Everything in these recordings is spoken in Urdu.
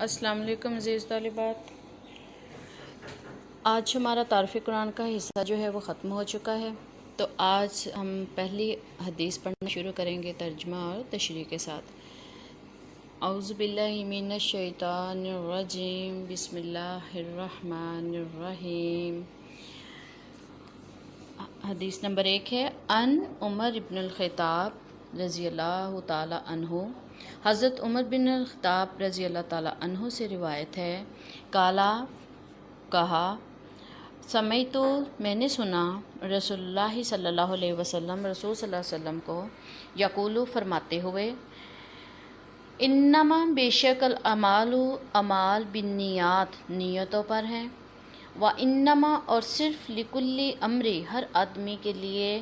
السلام علیکم عزیز طالبات، آج ہمارا تعارف قرآن کا حصہ جو ہے وہ ختم ہو چکا ہے۔ تو آج ہم پہلی حدیث پڑھنا شروع کریں گے ترجمہ اور تشریح کے ساتھ۔ اعوذ باللہ من الشیطان الرجیم، بسم اللہ الرحمن الرحیم۔ حدیث نمبر 1 ہے ان عمر ابن الخطاب رضی اللہ تعالی عنہ، حضرت عمر بن الخطاب رضی اللہ تعالی عنہ سے روایت ہے، کالا کہا، سمیت میں نے سنا رسول اللہ صلی اللہ علیہ وسلم، رسول صلی اللہ علیہ وسلم کو یقول فرماتے ہوئے، انما بے شک الاعمال اعمال بالنیات نیتوں پر ہیں، وانما اور صرف لکل امر ہر آدمی کے لیے،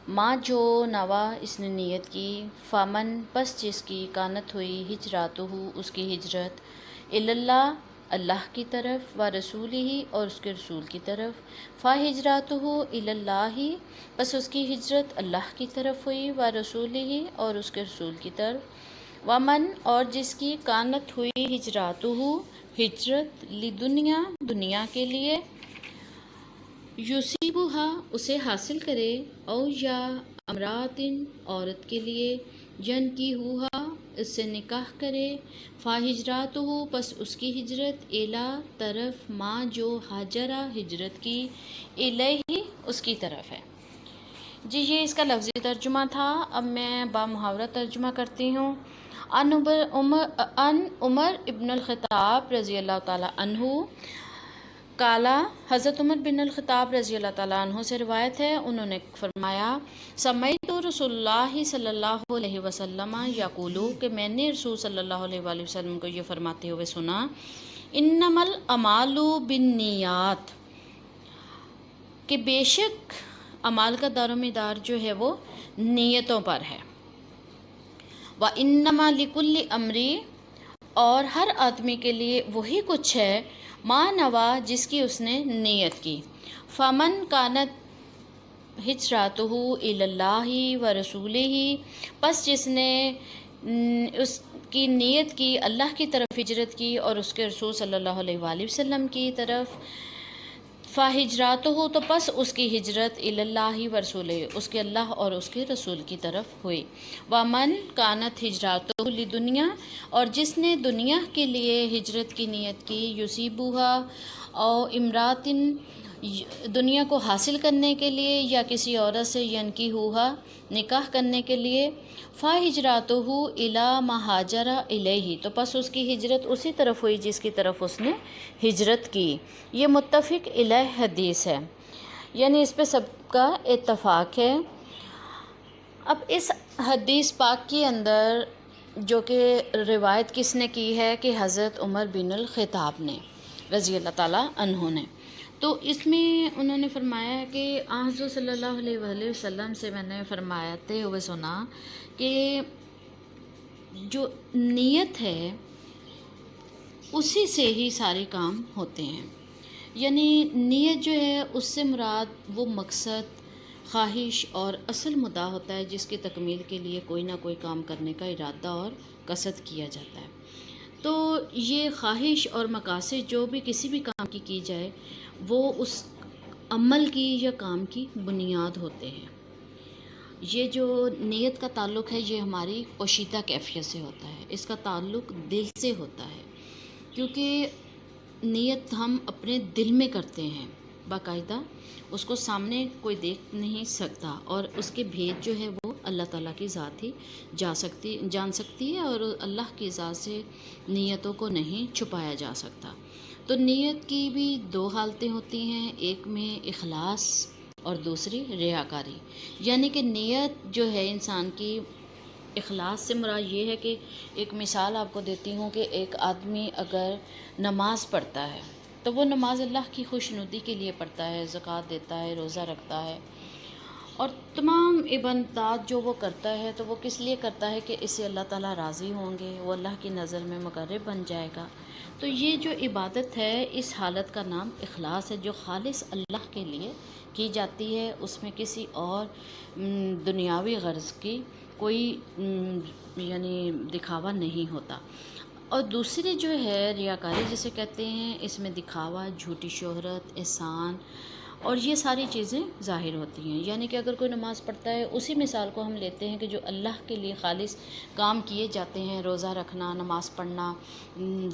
ماں جو نوا اس نے نیت کی، فمن پس جس کی کانت ہوئی ہجراتہ اس کی ہجرت، اللہ اللہ کی طرف، و رسول ہی اور اس کے رسول کی طرف، فہجراتہ اللہ پس اس کی ہجرت اللہ کی طرف ہوئی، و رسول ہی اور اس کے رسول کی طرف، ومن اور جس کی کانت ہوئی ہجراتہ ہجرت لدنیا دنیا کے لیے، یصیبھا اسے حاصل کرے، او یا امراتن عورت کے لیے، ینکحوہا اس سے نکاح کرے، فہجراتہ پس اس کی ہجرت، الی طرف، ماں جو ہاجرہ ہجرت کی، الیہ اس کی طرف ہے۔ جی یہ اس کا لفظی ترجمہ تھا۔ اب میں بامحاورہ ترجمہ کرتی ہوں۔ ان عمر ابن الخطاب رضی اللہ تعالی عنہ، کالا حضرت عمر بن الخطاب رضی اللہ تعالیٰ عنہ سے روایت ہے، انہوں نے فرمایا، سمیت رسول اللہ صلی اللہ علیہ وسلم یقول کہ میں نے رسول صلی اللہ علیہ وآلہ وسلم کو یہ فرماتے ہوئے سنا، انما الاعمال بالنیات کہ بے شک اعمال کا دار و مدار جو ہے وہ نیتوں پر ہے، وانما لکل امر اور ہر آدمی کے لیے وہی کچھ ہے، ما نوا جس کی اس نے نیت کی، فمن کانت ہجراتہ الی اللہ و رسولہ پس جس نے اس کی نیت کی اللہ کی طرف ہجرت کی اور اس کے رسول صلی اللہ علیہ وآلہ وسلم کی طرف، فہجراتہ تو پس اس کی ہجرت الی اللہ و رسولہ اس کے اللہ اور اس کے رسول کی طرف ہوئی، ومن کانت ہجراتہ لدنیا اور جس نے دنیا کے لیے ہجرت کی نیت کی، یصیبھا او امراتن دنیا کو حاصل کرنے کے لیے یا کسی عورت سے، ینکحوہا نکاح کرنے کے لیے، فہجراتہ الی ما ہاجر الیہ تو پس اس کی ہجرت اسی طرف ہوئی جس کی طرف اس نے ہجرت کی۔ یہ متفق علیہ حدیث ہے، یعنی اس پہ سب کا اتفاق ہے۔ اب اس حدیث پاک کے اندر جو کہ روایت کس نے کی ہے کہ حضرت عمر بن الخطاب نے رضی اللہ تعالیٰ عنہ نے، تو اس میں انہوں نے فرمایا کہ حضور صلی اللہ علیہ وآلہ وسلم سے میں نے فرماتے ہوئے سنا کہ جو نیت ہے اسی سے ہی سارے کام ہوتے ہیں، یعنی نیت جو ہے اس سے مراد وہ مقصد، خواہش اور اصل مدعا ہوتا ہے جس کی تکمیل کے لیے کوئی نہ کوئی کام کرنے کا ارادہ اور قصد کیا جاتا ہے۔ تو یہ خواہش اور مقاصد جو بھی کسی بھی کام کی جائے وہ اس عمل کی یا کام کی بنیاد ہوتے ہیں۔ یہ جو نیت کا تعلق ہے یہ ہماری پوشیدہ کیفیت سے ہوتا ہے، اس کا تعلق دل سے ہوتا ہے، کیونکہ نیت ہم اپنے دل میں کرتے ہیں باقاعدہ، اس کو سامنے کوئی دیکھ نہیں سکتا، اور اس کے بھید جو ہے وہ اللہ تعالیٰ کی ذات ہی جان سکتی ہے، اور اللہ کی ذات سے نیتوں کو نہیں چھپایا جا سکتا۔ تو نیت کی بھی دو حالتیں ہوتی ہیں، ایک میں اخلاص اور دوسری ریاکاری، یعنی کہ نیت جو ہے انسان کی، اخلاص سے مراد یہ ہے کہ ایک مثال آپ کو دیتی ہوں کہ ایک آدمی اگر نماز پڑھتا ہے تو وہ نماز اللہ کی خوشنودی کے لیے پڑھتا ہے، زکوٰۃ دیتا ہے، روزہ رکھتا ہے، اور تمام عبادات جو وہ کرتا ہے تو وہ کس لیے کرتا ہے کہ اس سے اللہ تعالیٰ راضی ہوں گے، وہ اللہ کی نظر میں مقرب بن جائے گا۔ تو یہ جو عبادت ہے اس حالت کا نام اخلاص ہے، جو خالص اللہ کے لیے کی جاتی ہے، اس میں کسی اور دنیاوی غرض کی کوئی یعنی دکھاوا نہیں ہوتا۔ اور دوسری جو ہے ریاکاری جسے کہتے ہیں، اس میں دکھاوا، جھوٹی شہرت، احسان اور یہ ساری چیزیں ظاہر ہوتی ہیں. یعنی کہ اگر کوئی نماز پڑھتا ہے، اسی مثال کو ہم لیتے ہیں کہ جو اللہ کے لیے خالص کام کیے جاتے ہیں، روزہ رکھنا، نماز پڑھنا،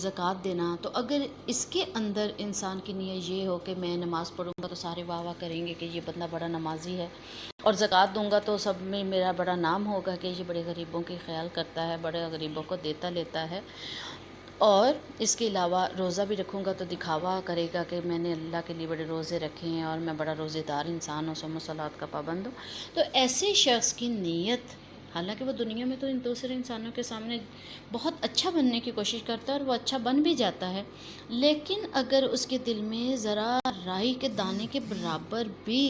زکوٰۃ دینا، تو اگر اس کے اندر انسان کی نیت یہ ہو کہ میں نماز پڑھوں گا تو سارے واہ واہ کریں گے کہ یہ بندہ بڑا نمازی ہے، اور زکوٰۃ دوں گا تو سب میں میرا بڑا نام ہوگا کہ یہ بڑے غریبوں کی خیال کرتا ہے، بڑے غریبوں کو دیتا لیتا ہے، اور اس کے علاوہ روزہ بھی رکھوں گا تو دکھاوا کرے گا کہ میں نے اللہ کے لیے بڑے روزے رکھے ہیں اور میں بڑا روزے دار انسان ہوں، صوم و صلوات کا پابند ہوں. تو ایسے شخص کی نیت، حالانکہ وہ دنیا میں تو ان دوسرے انسانوں کے سامنے بہت اچھا بننے کی کوشش کرتا ہے اور وہ اچھا بن بھی جاتا ہے، لیکن اگر اس کے دل میں ذرا رائی کے دانے کے برابر بھی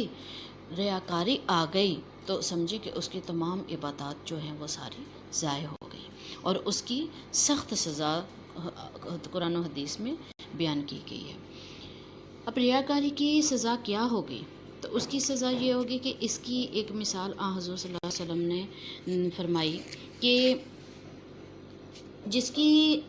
ریاکاری آ گئی تو سمجھے کہ اس کی تمام عبادات جو ہیں وہ ساری ضائع ہو گئی، اور اس کی سخت سزا قرآن و حدیث میں بیان کی گئی ہے. اب ریاکاری کی سزا کیا ہوگی؟ تو اس کی سزا یہ ہوگی کہ اس کی ایک مثال حضور صلی اللہ علیہ وسلم نے فرمائی کہ جس کی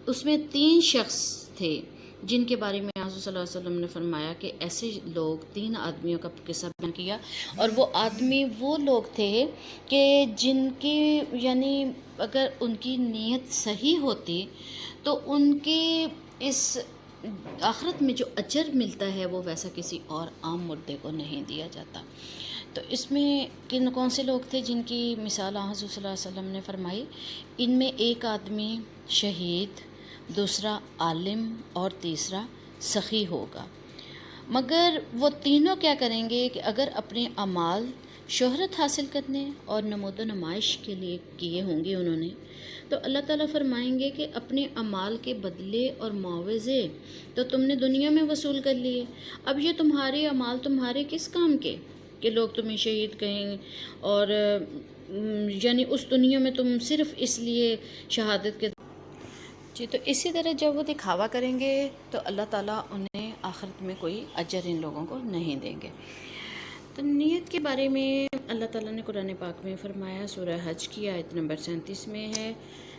اس میں 3 شخص تھے جن کے بارے میں حضور صلی اللہ علیہ وسلم نے فرمایا کہ ایسے لوگ 3 آدمیوں کا قصہ بیان کیا، اور وہ آدمی وہ لوگ تھے کہ جن کی یعنی اگر ان کی نیت صحیح ہوتی تو ان کی اس آخرت میں جو اجر ملتا ہے وہ ویسا کسی اور عام مردے کو نہیں دیا جاتا. تو اس میں کون سے لوگ تھے جن کی مثال حضور صلی اللہ علیہ وسلم نے فرمائی؟ ان میں ایک آدمی شہید، دوسرا عالم اور تیسرا سخی ہوگا. مگر وہ تینوں کیا کریں گے کہ اگر اپنے اعمال شہرت حاصل کرنے اور نمود و نمائش کے لیے کیے ہوں گے انہوں نے، تو اللہ تعالیٰ فرمائیں گے کہ اپنے اعمال کے بدلے اور معاوضے تو تم نے دنیا میں وصول کر لیے، اب یہ تمہارے اعمال تمہارے کس کام کے کہ لوگ تمہیں شہید کہیں، اور یعنی اس دنیا میں تم صرف اس لیے شہادت کے جی. تو اسی طرح جب وہ دکھاوا کریں گے تو اللہ تعالیٰ انہیں آخرت میں کوئی اجر ان لوگوں کو نہیں دیں گے. تو نیت کے بارے میں اللہ تعالیٰ نے قرآن پاک میں فرمایا، سورہ حج کی آیت نمبر 37 میں ہے،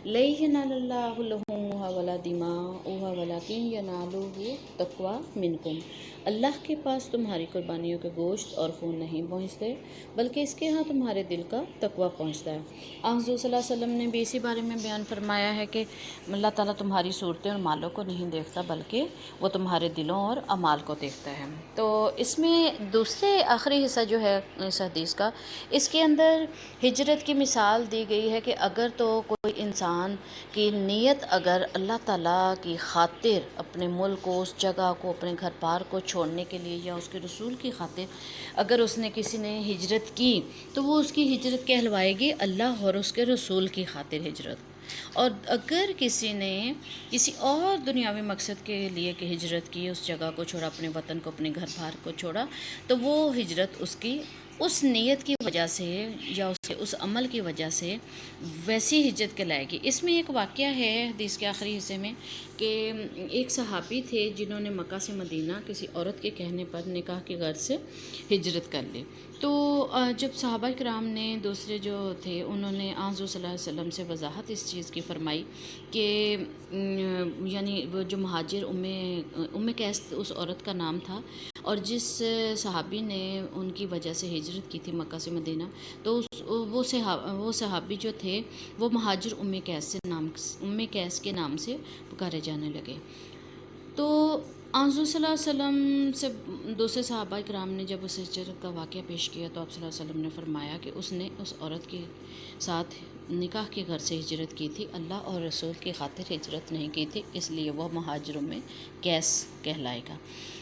لَن يَنَالَ اللَّهُ لُحُومُهَا وَلَا دِمَاؤُهَا وَلَكِن يَنَالُهُ التَّقْوَىٰ مِنكُمْ. اللہ کے پاس تمہاری قربانیوں کے گوشت اور خون نہیں پہنچتے، بلکہ اس کے ہاں تمہارے دل کا تقویٰ پہنچتا ہے. حضور صلی اللہ علیہ وسلم نے بھی اسی بارے میں بیان فرمایا ہے کہ اللہ تعالیٰ تمہاری صورتیں اور مالوں کو نہیں دیکھتا، بلکہ وہ تمہارے دلوں اور اعمال کو دیکھتا ہے. تو اس میں دوسرے آخری حصہ جو ہے اس حدیث کا، اس کے اندر ہجرت کی مثال دی گئی ہے کہ اگر تو کوئی انسان کی نیت اگر اللہ تعالیٰ کی خاطر اپنے ملک کو، اس جگہ کو، اپنے گھر بار کو چھوڑنے کے لیے یا اس کے رسول کی خاطر اگر اس نے کسی نے ہجرت کی تو وہ اس کی ہجرت کہلوائے گی اللہ اور اس کے رسول کی خاطر ہجرت. اور اگر کسی نے کسی اور دنیاوی مقصد کے لیے کہ ہجرت کی، اس جگہ کو چھوڑا، اپنے وطن کو، اپنے گھر بار کو چھوڑا، تو وہ ہجرت اس کی اس نیت کی وجہ سے یا اس عمل کی وجہ سے ویسی ہجرت کہلائے گی. اس میں ایک واقعہ ہے حدیث کے آخری حصے میں کہ ایک صحابی تھے جنہوں نے مکہ سے مدینہ کسی عورت کے کہنے پر نکاح کی غرض سے ہجرت کر لی. تو جب صحابہ کرام نے دوسرے جو تھے انہوں نے حضور صلی اللہ علیہ وسلم سے وضاحت اس چیز کی فرمائی کہ یعنی وہ جو مہاجر ام قیس اس عورت کا نام تھا، اور جس صحابی نے ان کی وجہ سے ہجرت کی تھی مکہ سے مدینہ، تو وہ صحابی جو تھے وہ مہاجر ام قیس کے نام سے پکارے جانے لگے. تو حضور صلی اللہ علیہ وسلم سے دوسرے صحابہ کرام نے جب اس ہجرت کا واقعہ پیش کیا تو آپ صلی اللہ علیہ وسلم نے فرمایا کہ اس نے اس عورت کے ساتھ نکاح کے گھر سے ہجرت کی تھی، اللہ اور رسول کی خاطر ہجرت نہیں کی تھی، اس لیے وہ مہاجروں میں قیس کہلائے گا.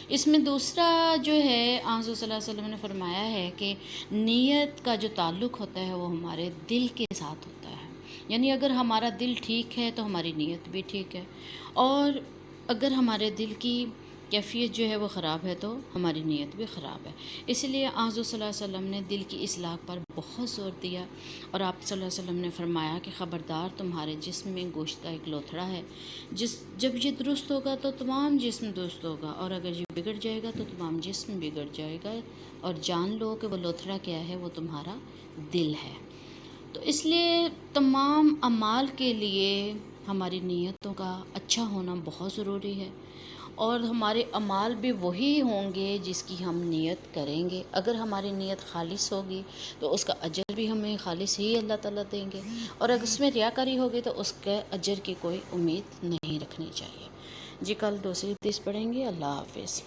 اس میں دوسرا جو ہے حضور صلی اللہ علیہ وسلم نے فرمایا ہے کہ نیت کا جو تعلق ہوتا ہے وہ ہمارے دل کے ساتھ ہوتا ہے. یعنی اگر ہمارا دل ٹھیک ہے تو ہماری نیت بھی ٹھیک ہے، اور اگر ہمارے دل کی کیفیت جو ہے وہ خراب ہے تو ہماری نیت بھی خراب ہے. اس لیے حضور صلی اللہ علیہ وسلم نے دل کی اصلاح پر بہت زور دیا، اور آپ صلی اللہ علیہ وسلم نے فرمایا کہ خبردار تمہارے جسم میں گوشت کا ایک لوتھڑا ہے، جب یہ درست ہوگا تو تمام جسم درست ہوگا، اور اگر یہ بگڑ جائے گا تو تمام جسم بگڑ جائے گا، اور جان لو کہ وہ لوتھڑا کیا ہے، وہ تمہارا دل ہے. تو اس لیے تمام اعمال کے لیے ہماری نیتوں کا اچھا ہونا بہت ضروری ہے، اور ہمارے اعمال بھی وہی ہوں گے جس کی ہم نیت کریں گے۔ اگر ہماری نیت خالص ہوگی تو اس کا اجر بھی ہمیں خالص ہی اللہ تعالیٰ دیں گے، اور اگر اس میں ریاکاری ہوگی تو اس کے اجر کی کوئی امید نہیں رکھنی چاہیے۔ جی کل دوسری حدیث پڑھیں گے۔ اللہ حافظ۔